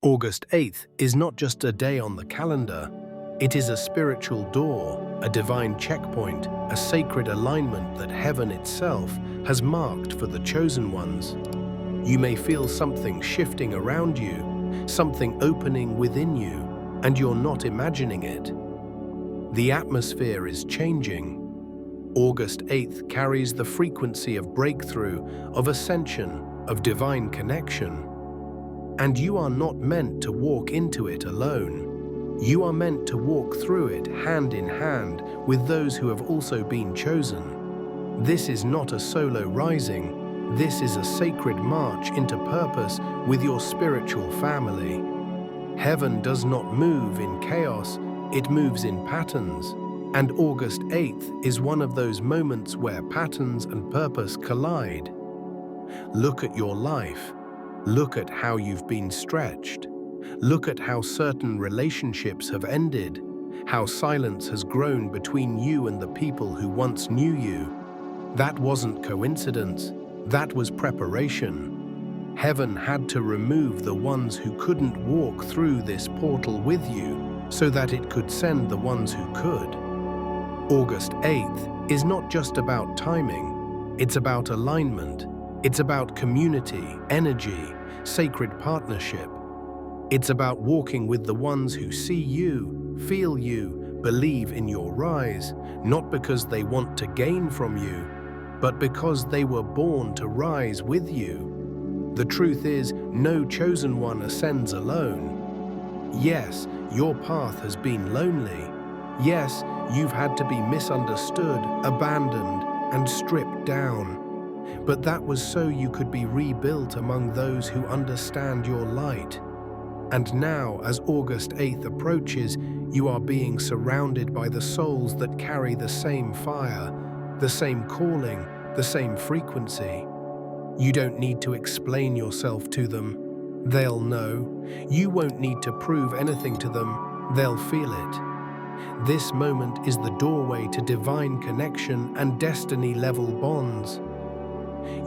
August 8th is not just a day on the calendar, it is a spiritual door, a divine checkpoint, a sacred alignment that heaven itself has marked for the chosen ones. You may feel something shifting around you, something opening within you, and you're not imagining it. The atmosphere is changing. August 8th carries the frequency of breakthrough, of ascension, of divine connection. And you are not meant to walk into it alone. You are meant to walk through it hand in hand with those who have also been chosen. This is not a solo rising. This is a sacred march into purpose with your spiritual family. Heaven does not move in chaos, it moves in patterns. And August 8th is one of those moments where patterns and purpose collide. Look at your life. Look at how you've been stretched. Look at how certain relationships have ended, how silence has grown between you and the people who once knew you. That wasn't coincidence, that was preparation. Heaven had to remove the ones who couldn't walk through this portal with you so that it could send the ones who could. August 8th is not just about timing, it's about alignment. It's about community, energy, sacred partnership. It's about walking with the ones who see you, feel you, believe in your rise, not because they want to gain from you, but because they were born to rise with you. The truth is, no chosen one ascends alone. Yes, your path has been lonely. Yes, you've had to be misunderstood, abandoned, and stripped down. But that was so you could be rebuilt among those who understand your light. And now, as August 8th approaches, you are being surrounded by the souls that carry the same fire, the same calling, the same frequency. You don't need to explain yourself to them. They'll know. You won't need to prove anything to them. They'll feel it. This moment is the doorway to divine connection and destiny-level bonds.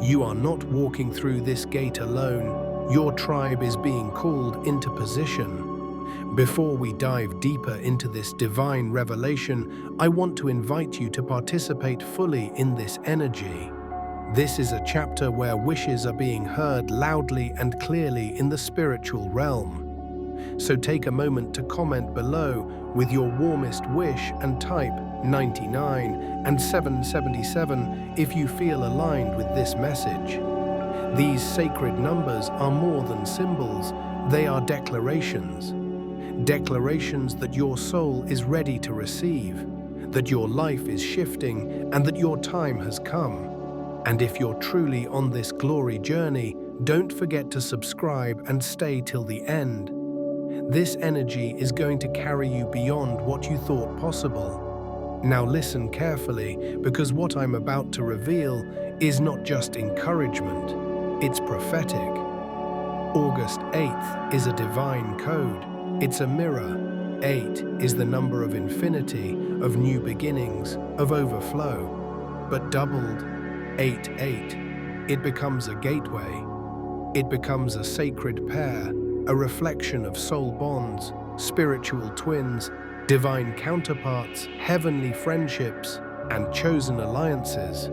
You are not walking through this gate alone. Your tribe is being called into position. Before we dive deeper into this divine revelation, I want to invite you to participate fully in this energy. This is a chapter where wishes are being heard loudly and clearly in the spiritual realm. So take a moment to comment below with your warmest wish and type 99 and 777 if you feel aligned with this message. These sacred numbers are more than symbols, they are declarations. Declarations that your soul is ready to receive, that your life is shifting, and that your time has come. And if you're truly on this glory journey, don't forget to subscribe and stay till the end. This energy is going to carry you beyond what you thought possible. Now listen carefully, because what I'm about to reveal is not just encouragement, it's prophetic. August 8th is a divine code. It's a mirror. 8 is the number of infinity, of new beginnings, of overflow. But doubled, 8-8, it becomes a gateway. It becomes a sacred pair, a reflection of soul bonds, spiritual twins, divine counterparts, heavenly friendships, and chosen alliances.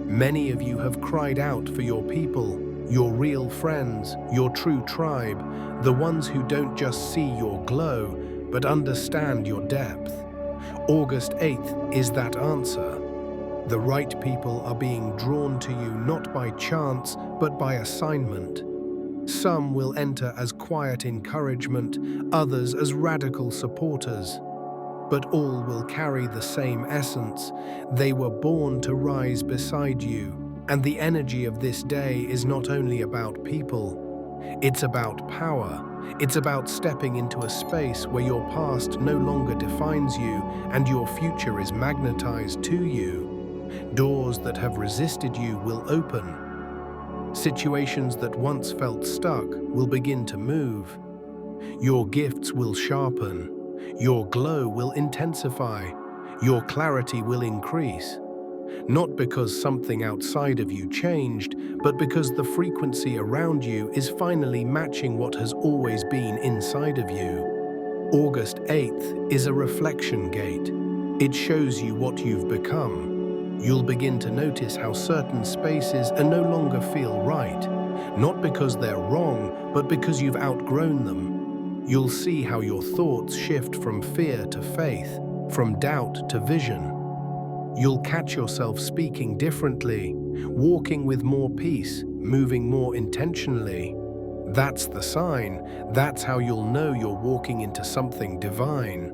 Many of you have cried out for your people, your real friends, your true tribe, the ones who don't just see your glow, but understand your depth. August 8th is that answer. The right people are being drawn to you not by chance, but by assignment. Some will enter as quiet encouragement, others as radical supporters. But all will carry the same essence. They were born to rise beside you. And the energy of this day is not only about people. It's about power. It's about stepping into a space where your past no longer defines you and your future is magnetized to you. Doors that have resisted you will open. Situations that once felt stuck will begin to move. Your gifts will sharpen. Your glow will intensify. Your clarity will increase. Not because something outside of you changed, but because the frequency around you is finally matching what has always been inside of you. August 8th is a reflection gate. It shows you what you've become. You'll begin to notice how certain spaces are no longer feel right, not because they're wrong, but because you've outgrown them. You'll see how your thoughts shift from fear to faith, from doubt to vision. You'll catch yourself speaking differently, walking with more peace, moving more intentionally. That's the sign. That's how you'll know you're walking into something divine.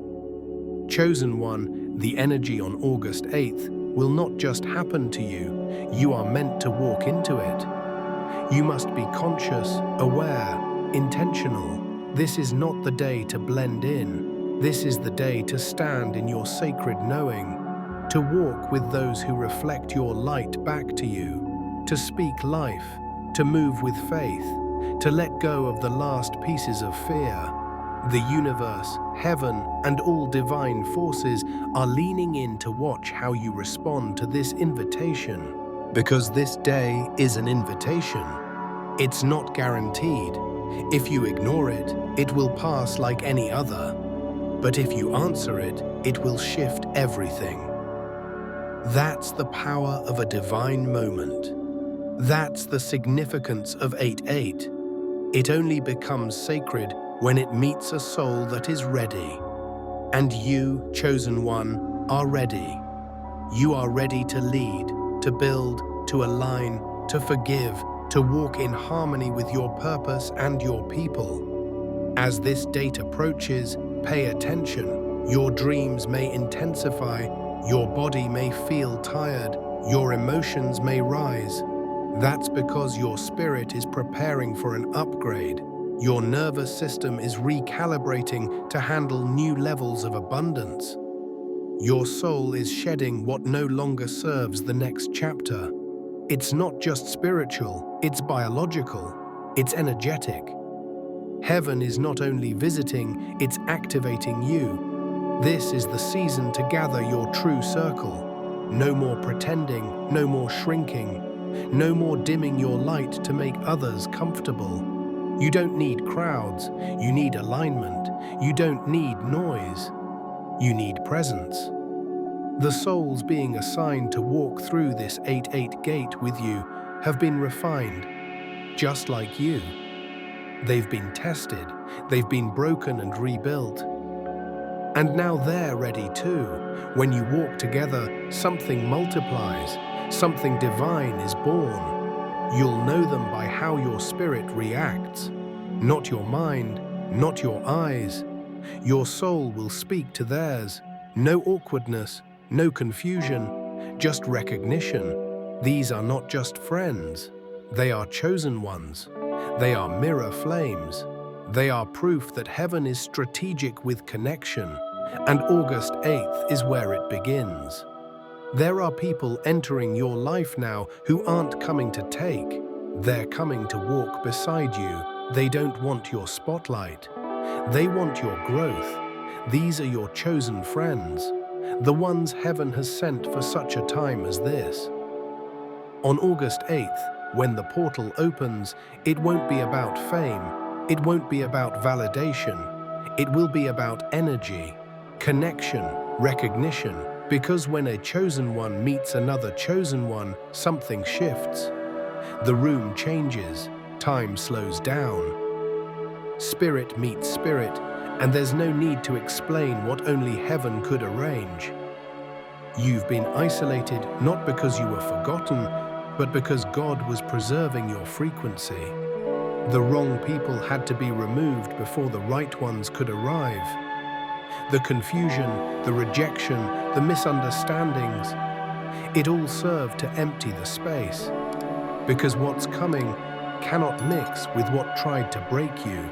Chosen one, the energy on August 8th will not just happen to you. You are meant to walk into it. You must be conscious, aware, intentional. This is not the day to blend in. This is the day to stand in your sacred knowing, to walk with those who reflect your light back to you, to speak life, to move with faith, to let go of the last pieces of fear. The universe, heaven, and all divine forces are leaning in to watch how you respond to this invitation. Because this day is an invitation. It's not guaranteed. If you ignore it, it will pass like any other. But if you answer it, it will shift everything. That's the power of a divine moment. That's the significance of 8/8. It only becomes sacred when it meets a soul that is ready. And you, chosen one, are ready. You are ready to lead, to build, to align, to forgive, to walk in harmony with your purpose and your people. As this date approaches, pay attention. Your dreams may intensify, your body may feel tired, your emotions may rise. That's because your spirit is preparing for an upgrade. Your nervous system is recalibrating to handle new levels of abundance. Your soul is shedding what no longer serves the next chapter. It's not just spiritual, it's biological, it's energetic. Heaven is not only visiting, it's activating you. This is the season to gather your true circle. No more pretending, no more shrinking, no more dimming your light to make others comfortable. You don't need crowds, you need alignment. You don't need noise, you need presence. The souls being assigned to walk through this 8/8 gate with you have been refined, just like you. They've been tested, they've been broken and rebuilt. And now they're ready too. When you walk together, something multiplies, something divine is born. You'll know them by how your spirit reacts, not your mind, not your eyes. Your soul will speak to theirs. No awkwardness, no confusion, just recognition. These are not just friends. They are chosen ones. They are mirror flames. They are proof that heaven is strategic with connection, and August 8th is where it begins. There are people entering your life now who aren't coming to take. They're coming to walk beside you. They don't want your spotlight. They want your growth. These are your chosen friends, the ones heaven has sent for such a time as this. On August 8th, when the portal opens, it won't be about fame. It won't be about validation. It will be about energy, connection, recognition. Because when a chosen one meets another chosen one, something shifts. The room changes, time slows down. Spirit meets spirit, and there's no need to explain what only heaven could arrange. You've been isolated not because you were forgotten, but because God was preserving your frequency. The wrong people had to be removed before the right ones could arrive. The confusion, the rejection, the misunderstandings, it all served to empty the space. Because what's coming cannot mix with what tried to break you.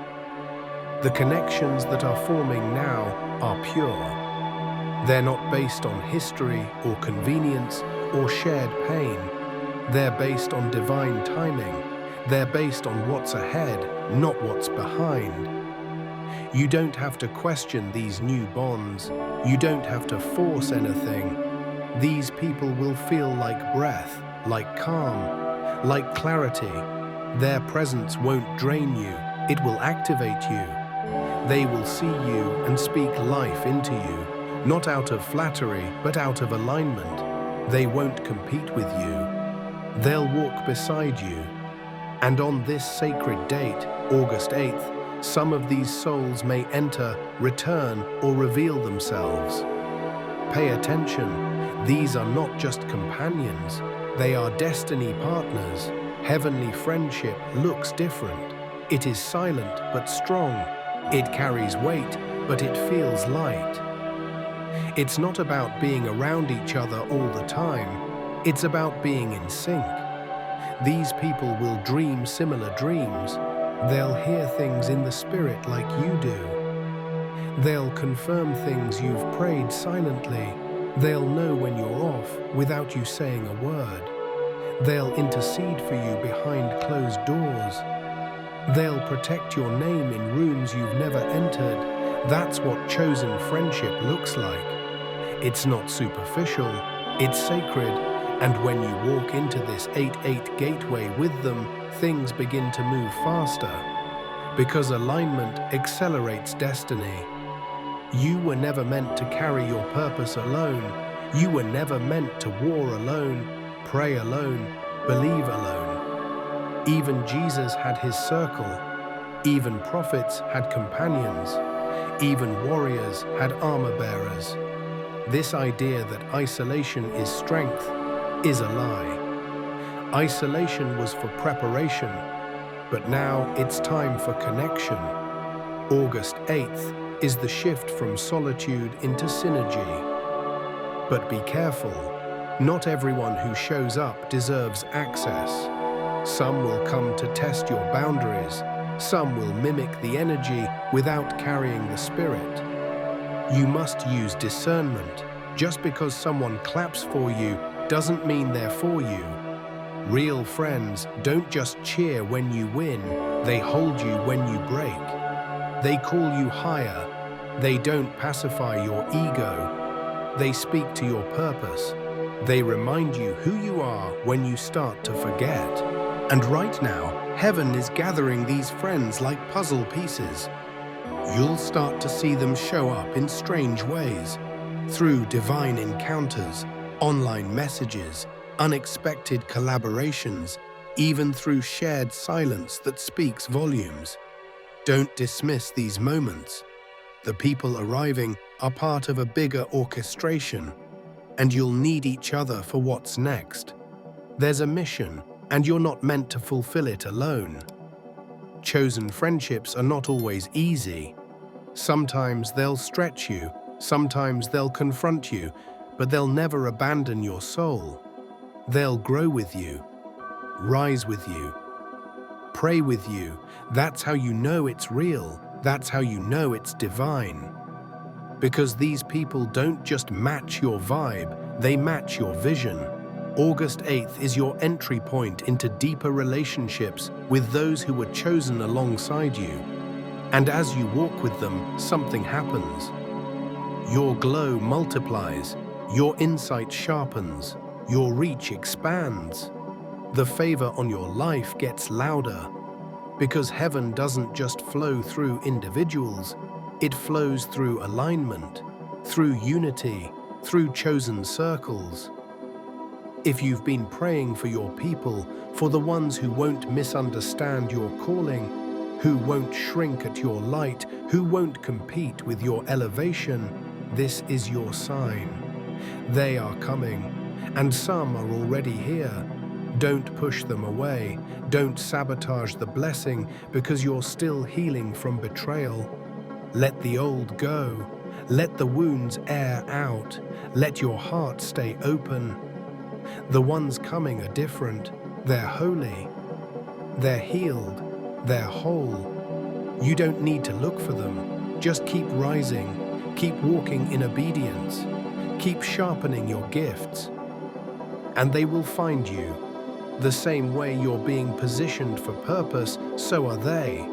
The connections that are forming now are pure. They're not based on history or convenience or shared pain. They're based on divine timing. They're based on what's ahead, not what's behind. You don't have to question these new bonds. You don't have to force anything. These people will feel like breath, like calm, like clarity. Their presence won't drain you, it will activate you. They will see you and speak life into you, not out of flattery, but out of alignment. They won't compete with you. They'll walk beside you. And on this sacred date, August 8th, some of these souls may enter, return, or reveal themselves. Pay attention. These are not just companions. They are destiny partners. Heavenly friendship looks different. It is silent but strong. It carries weight, but it feels light. It's not about being around each other all the time. It's about being in sync. These people will dream similar dreams. They'll hear things in the spirit like you do. They'll confirm things you've prayed silently. They'll know when you're off without you saying a word. They'll intercede for you behind closed doors. They'll protect your name in rooms you've never entered. That's what chosen friendship looks like. It's not superficial, it's sacred, and when you walk into this 8-8 gateway with them, things begin to move faster. Because alignment accelerates destiny. You were never meant to carry your purpose alone. You were never meant to war alone, pray alone, believe alone. Even Jesus had his circle. Even prophets had companions. Even warriors had armor bearers. This idea that isolation is strength is a lie. Isolation was for preparation, but now it's time for connection. August 8th is the shift from solitude into synergy. But be careful. Not everyone who shows up deserves access. Some will come to test your boundaries. Some will mimic the energy without carrying the spirit. You must use discernment. Just because someone claps for you doesn't mean they're for you. Real friends don't just cheer when you win, they hold you when you break. They call you higher. They don't pacify your ego. They speak to your purpose. They remind you who you are when you start to forget. And right now, heaven is gathering these friends like puzzle pieces. You'll start to see them show up in strange ways, through divine encounters, online messages, unexpected collaborations, even through shared silence that speaks volumes. Don't dismiss these moments. The people arriving are part of a bigger orchestration, and you'll need each other for what's next. There's a mission, and you're not meant to fulfill it alone. Chosen friendships are not always easy. Sometimes they'll stretch you, sometimes they'll confront you, but they'll never abandon your soul. They'll grow with you, rise with you, pray with you. That's how you know it's real. That's how you know it's divine. Because these people don't just match your vibe, they match your vision. August 8th is your entry point into deeper relationships with those who were chosen alongside you. And as you walk with them, something happens. Your glow multiplies, your insight sharpens, your reach expands. The favor on your life gets louder. Because heaven doesn't just flow through individuals, it flows through alignment, through unity, through chosen circles. If you've been praying for your people, for the ones who won't misunderstand your calling, who won't shrink at your light, who won't compete with your elevation, this is your sign. They are coming, and some are already here. Don't push them away. Don't sabotage the blessing because you're still healing from betrayal. Let the old go. Let the wounds air out. Let your heart stay open. The ones coming are different. They're holy. They're healed. They're whole. You don't need to look for them. Just keep rising. Keep walking in obedience. Keep sharpening your gifts. And they will find you. The same way you're being positioned for purpose, so are they.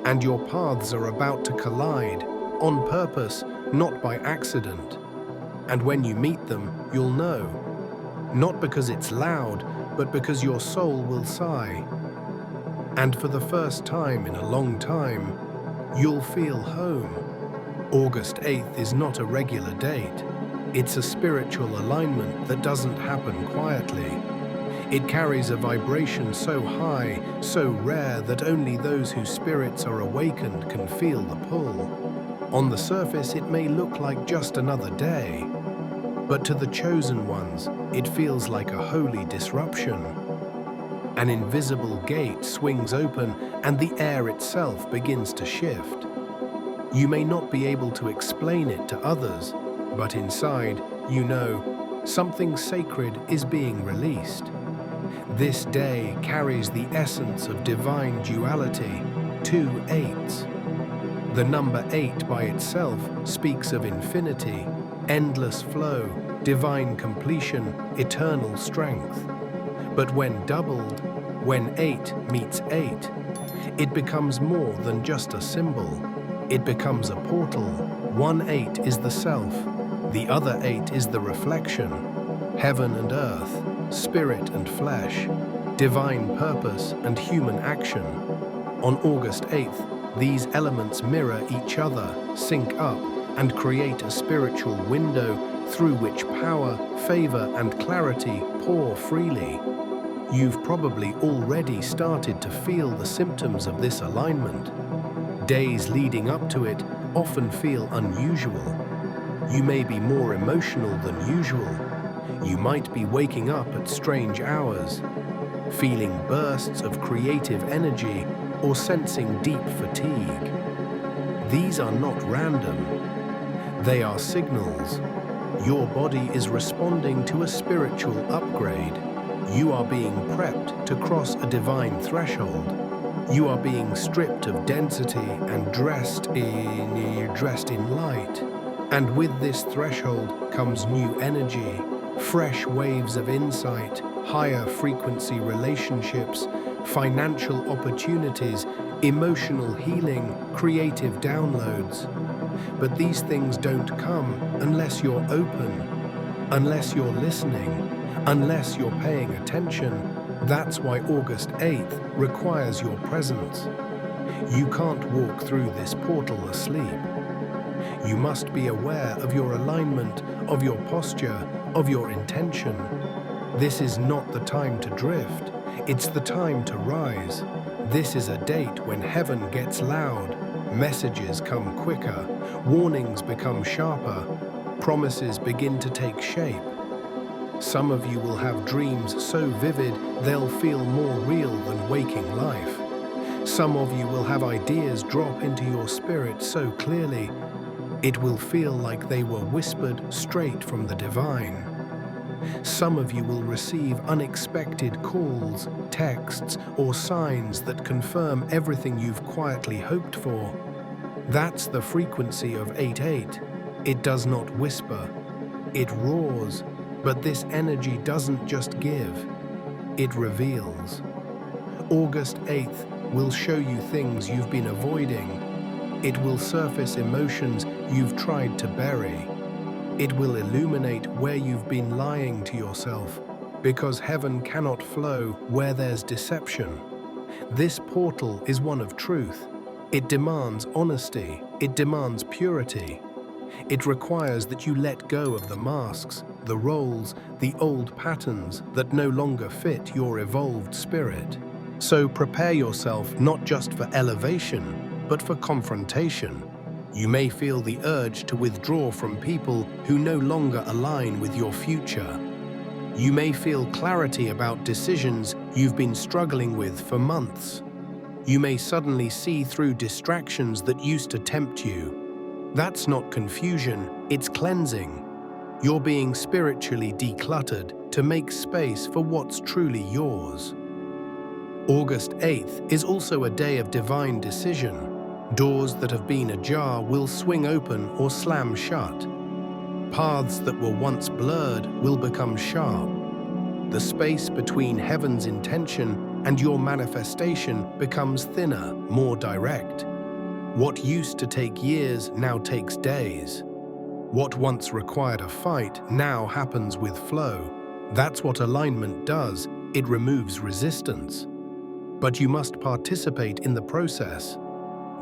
And your paths are about to collide, on purpose, not by accident. And when you meet them, you'll know. Not because it's loud, but because your soul will sigh. And for the first time in a long time, you'll feel home. August 8th is not a regular date. It's a spiritual alignment that doesn't happen quietly. It carries a vibration so high, so rare that only those whose spirits are awakened can feel the pull. On the surface, it may look like just another day, but to the chosen ones, it feels like a holy disruption. An invisible gate swings open and the air itself begins to shift. You may not be able to explain it to others, but inside, you know, something sacred is being released. This day carries the essence of divine duality, 2 8s. The number 8 by itself speaks of infinity, endless flow, divine completion, eternal strength. But when doubled, when 8 meets 8, it becomes more than just a symbol. It becomes a portal. 1 8 is the self, the other 8 is the reflection. Heaven and earth, spirit and flesh, divine purpose and human action. On August 8th, these elements mirror each other, sync up, and create a spiritual window through which power, favor, and clarity pour freely. You've probably already started to feel the symptoms of this alignment. Days leading up to it often feel unusual. You may be more emotional than usual. You might be waking up at strange hours, feeling bursts of creative energy, or sensing deep fatigue. These are not random. They are signals. Your body is responding to a spiritual upgrade. You are being prepped to cross a divine threshold. You are being stripped of density and dressed in light. And with this threshold comes new energy, fresh waves of insight, higher frequency relationships, financial opportunities, emotional healing, creative downloads. But these things don't come unless you're open, unless you're listening, unless you're paying attention. That's why August 8th requires your presence. You can't walk through this portal asleep. You must be aware of your alignment, of your posture, of your intention. This is not the time to drift. It's the time to rise. This is a date when heaven gets loud, messages come quicker, warnings become sharper, promises begin to take shape. Some of you will have dreams so vivid they'll feel more real than waking life. Some of you will have ideas drop into your spirit so clearly it will feel like they were whispered straight from the divine. Some of you will receive unexpected calls, texts, or signs that confirm everything you've quietly hoped for. That's the frequency of 8-8. It does not whisper, it roars, but this energy doesn't just give, it reveals. August 8th will show you things you've been avoiding. It will surface emotions you've tried to bury. It will illuminate where you've been lying to yourself, because heaven cannot flow where there's deception. This portal is one of truth. It demands honesty. It demands purity. It requires that you let go of the masks, the roles, the old patterns that no longer fit your evolved spirit. So prepare yourself not just for elevation, but for confrontation. You may feel the urge to withdraw from people who no longer align with your future. You may feel clarity about decisions you've been struggling with for months. You may suddenly see through distractions that used to tempt you. That's not confusion, it's cleansing. You're being spiritually decluttered to make space for what's truly yours. August 8th is also a day of divine decision. Doors that have been ajar will swing open or slam shut. Paths that were once blurred will become sharp. The space between heaven's intention and your manifestation becomes thinner, more direct. What used to take years now takes days. What once required a fight now happens with flow. That's what alignment does. It removes resistance. But you must participate in the process.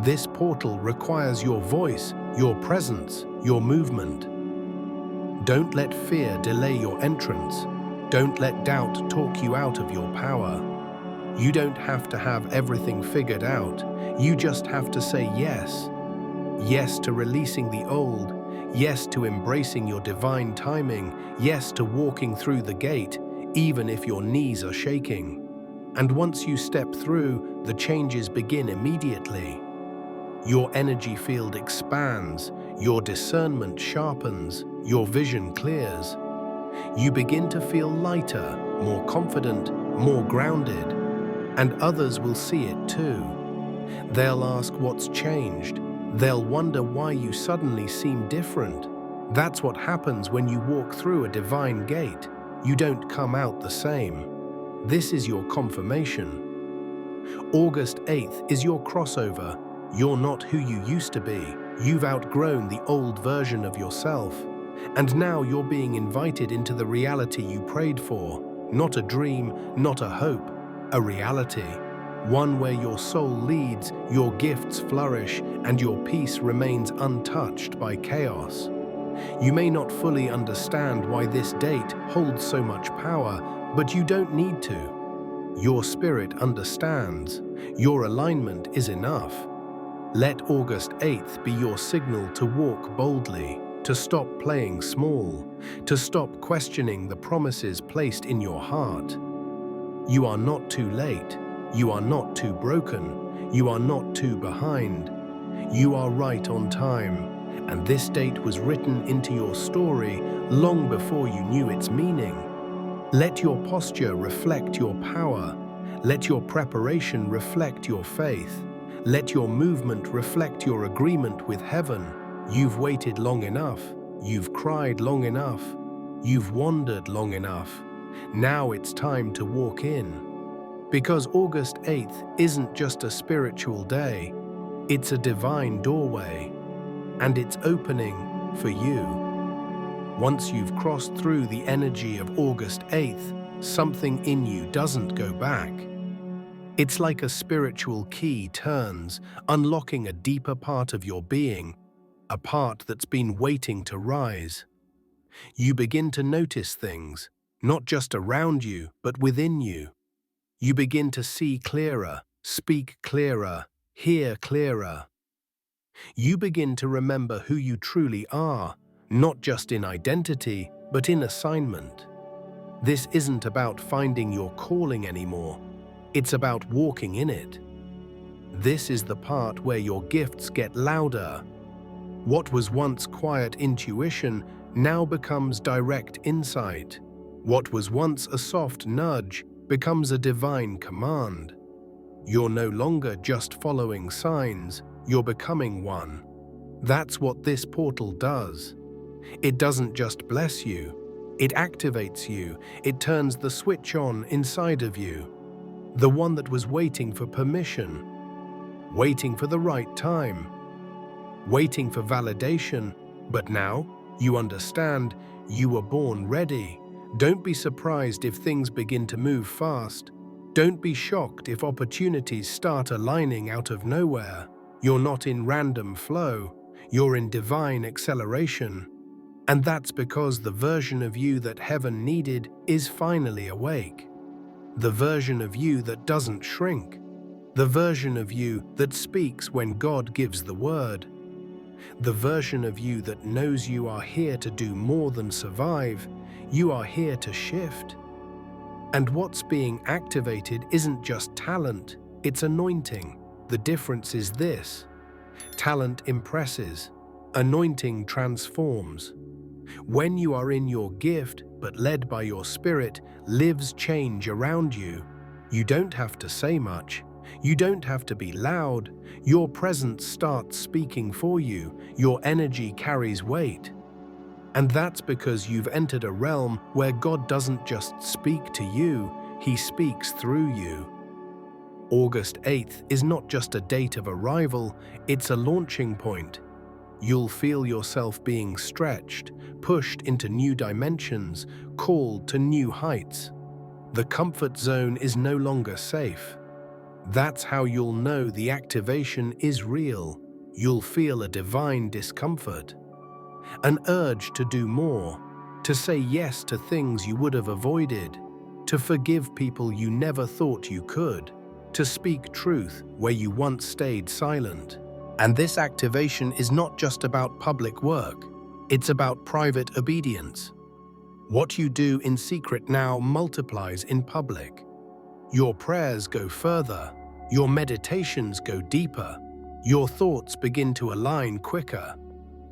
This portal requires your voice, your presence, your movement. Don't let fear delay your entrance. Don't let doubt talk you out of your power. You don't have to have everything figured out. You just have to say yes. Yes to releasing the old. Yes to embracing your divine timing. Yes to walking through the gate, even if your knees are shaking. And once you step through, the changes begin immediately. Your energy field expands, your discernment sharpens, your vision clears. You begin to feel lighter, more confident, more grounded, and others will see it too. They'll ask what's changed. They'll wonder why you suddenly seem different. That's what happens when you walk through a divine gate. You don't come out the same. This is your confirmation. August 8th is your crossover. You're not who you used to be. You've outgrown the old version of yourself. And now you're being invited into the reality you prayed for. Not a dream, not a hope, a reality. One where your soul leads, your gifts flourish, and your peace remains untouched by chaos. You may not fully understand why this date holds so much power, but you don't need to. Your spirit understands. Your alignment is enough. Let August 8th be your signal to walk boldly, to stop playing small, to stop questioning the promises placed in your heart. You are not too late. You are not too broken. You are not too behind. You are right on time. And this date was written into your story long before you knew its meaning. Let your posture reflect your power. Let your preparation reflect your faith. Let your movement reflect your agreement with heaven. You've waited long enough. You've cried long enough. You've wandered long enough. Now it's time to walk in. Because August 8th isn't just a spiritual day, it's a divine doorway. And it's opening for you. Once you've crossed through the energy of August 8th, something in you doesn't go back. It's like a spiritual key turns, unlocking a deeper part of your being, a part that's been waiting to rise. You begin to notice things, not just around you, but within you. You begin to see clearer, speak clearer, hear clearer. You begin to remember who you truly are, not just in identity, but in assignment. This isn't about finding your calling anymore. It's about walking in it. This is the part where your gifts get louder. What was once quiet intuition now becomes direct insight. What was once a soft nudge becomes a divine command. You're no longer just following signs, you're becoming one. That's what this portal does. It doesn't just bless you, it activates you, it turns the switch on inside of you. The one that was waiting for permission, waiting for the right time, waiting for validation, but now you understand you were born ready. Don't be surprised if things begin to move fast. Don't be shocked if opportunities start aligning out of nowhere. You're not in random flow, you're in divine acceleration. And that's because the version of you that heaven needed is finally awake. The version of you that doesn't shrink. The version of you that speaks when God gives the word. The version of you that knows you are here to do more than survive. You are here to shift. And what's being activated isn't just talent, it's anointing. The difference is this: talent impresses, anointing transforms. When you are in your gift, but led by your spirit, lives change around you. You don't have to say much. You don't have to be loud. Your presence starts speaking for you. Your energy carries weight. And that's because you've entered a realm where God doesn't just speak to you, He speaks through you. August 8th is not just a date of arrival, it's a launching point. You'll feel yourself being stretched, pushed into new dimensions, called to new heights. The comfort zone is no longer safe. That's how you'll know the activation is real. You'll feel a divine discomfort, an urge to do more, to say yes to things you would have avoided, to forgive people you never thought you could, to speak truth where you once stayed silent. And this activation is not just about public work, it's about private obedience. What you do in secret now multiplies in public. Your prayers go further, your meditations go deeper, your thoughts begin to align quicker.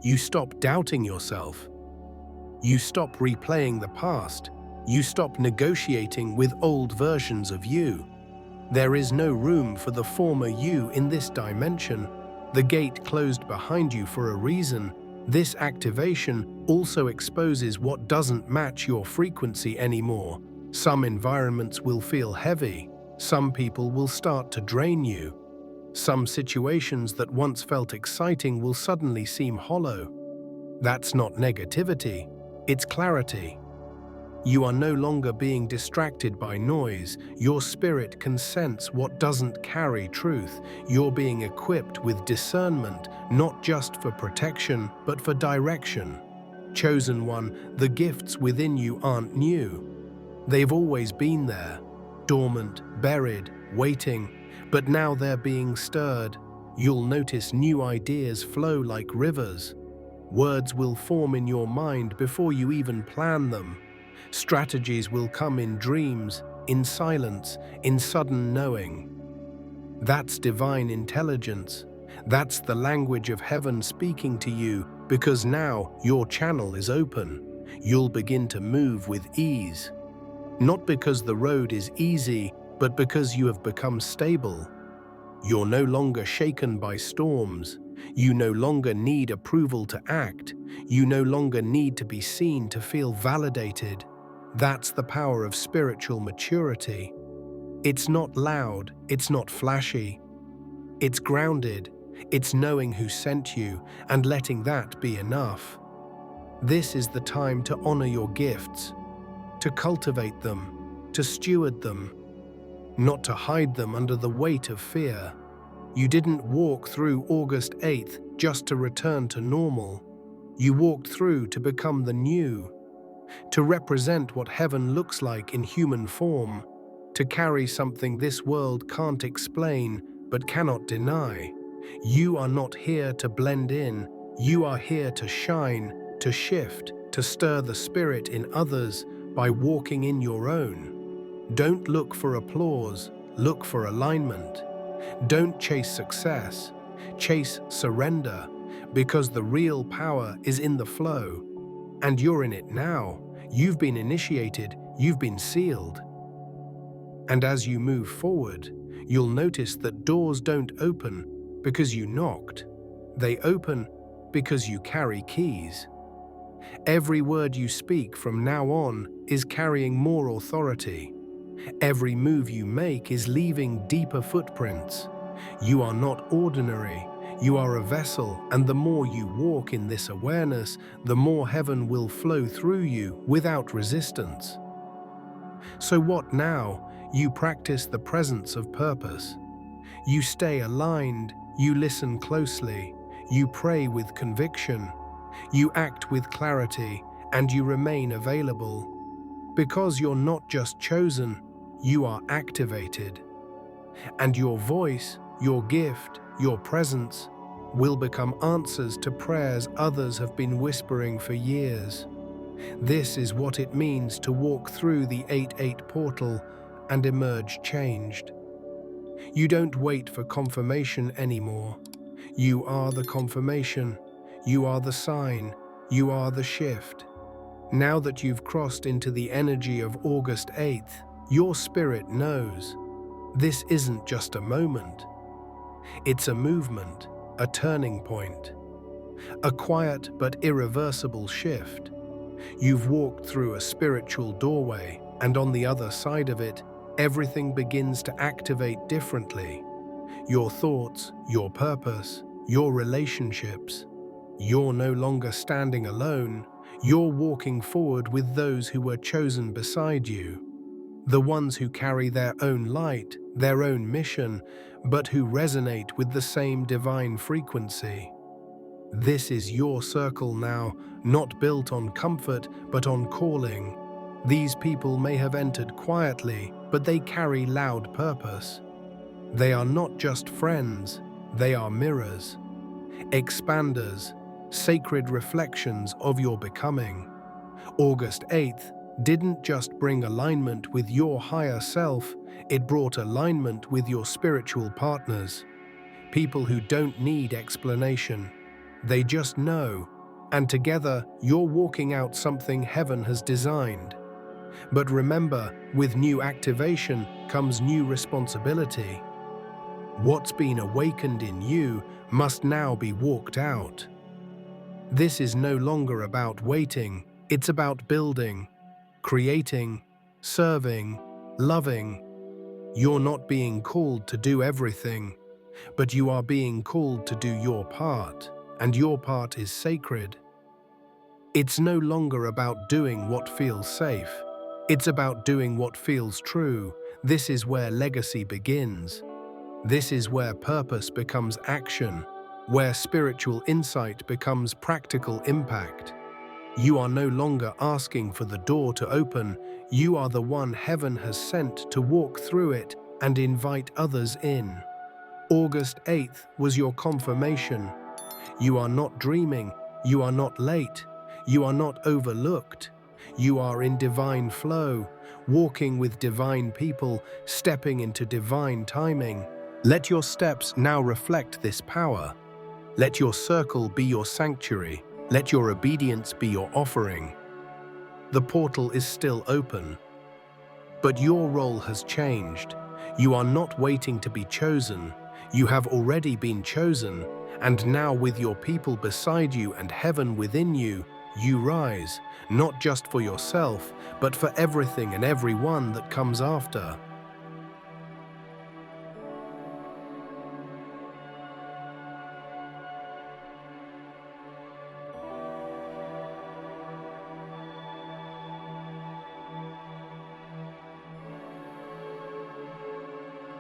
You stop doubting yourself. You stop replaying the past. You stop negotiating with old versions of you. There is no room for the former you in this dimension. The gate closed behind you for a reason. This activation also exposes what doesn't match your frequency anymore. Some environments will feel heavy. Some people will start to drain you. Some situations that once felt exciting will suddenly seem hollow. That's not negativity, it's clarity. You are no longer being distracted by noise. Your spirit can sense what doesn't carry truth. You're being equipped with discernment, not just for protection, but for direction. Chosen one, the gifts within you aren't new. They've always been there, dormant, buried, waiting, but now they're being stirred. You'll notice new ideas flow like rivers. Words will form in your mind before you even plan them. Strategies will come in dreams, in silence, in sudden knowing. That's divine intelligence. That's the language of heaven speaking to you, because now your channel is open. You'll begin to move with ease. Not because the road is easy, but because you have become stable. You're no longer shaken by storms. You no longer need approval to act. You no longer need to be seen to feel validated. That's the power of spiritual maturity. It's not loud, it's not flashy. It's grounded. It's knowing who sent you and letting that be enough. This is the time to honor your gifts, to cultivate them, to steward them, not to hide them under the weight of fear. You didn't walk through August 8th just to return to normal. You walked through to become the new, to represent what heaven looks like in human form, to carry something this world can't explain but cannot deny. You are not here to blend in. You are here to shine, to shift, to stir the spirit in others by walking in your own. Don't look for applause, look for alignment. Don't chase success, chase surrender, because the real power is in the flow. And you're in it now. You've been initiated, you've been sealed. And as you move forward, you'll notice that doors don't open because you knocked. They open because you carry keys. Every word you speak from now on is carrying more authority. Every move you make is leaving deeper footprints. You are not ordinary. You are a vessel, and the more you walk in this awareness, the more heaven will flow through you without resistance. So what now? You practice the presence of purpose. You stay aligned, you listen closely, you pray with conviction, you act with clarity, and you remain available. Because you're not just chosen, you are activated. And your voice, your gift, your presence will become answers to prayers others have been whispering for years. This is what it means to walk through the 8-8 portal and emerge changed. You don't wait for confirmation anymore. You are the confirmation. You are the sign. You are the shift. Now that you've crossed into the energy of August 8th, your spirit knows. This isn't just a moment. It's a movement, a turning point, a quiet but irreversible shift. You've walked through a spiritual doorway, and on the other side of it, everything begins to activate differently. Your thoughts, your purpose, your relationships. You're no longer standing alone. You're walking forward with those who were chosen beside you. The ones who carry their own light, their own mission, but who resonate with the same divine frequency. This is your circle now, not built on comfort, but on calling. These people may have entered quietly, but they carry loud purpose. They are not just friends, they are mirrors, expanders, sacred reflections of your becoming. August 8th didn't just bring alignment with your higher self, it brought alignment with your spiritual partners. People who don't need explanation. They just know. And together, you're walking out something heaven has designed. But remember, with new activation comes new responsibility. What's been awakened in you must now be walked out. This is no longer about waiting, it's about building, creating, serving, loving. You're not being called to do everything, but you are being called to do your part, and your part is sacred. It's no longer about doing what feels safe. It's about doing what feels true. This is where legacy begins. This is where purpose becomes action, where spiritual insight becomes practical impact. You are no longer asking for the door to open, you are the one heaven has sent to walk through it and invite others in. August 8th was your confirmation. You are not dreaming, you are not late, you are not overlooked. You are in divine flow, walking with divine people, stepping into divine timing. Let your steps now reflect this power. Let your circle be your sanctuary. Let your obedience be your offering. The portal is still open, but your role has changed. You are not waiting to be chosen. You have already been chosen, and now with your people beside you and heaven within you, you rise, not just for yourself, but for everything and everyone that comes after.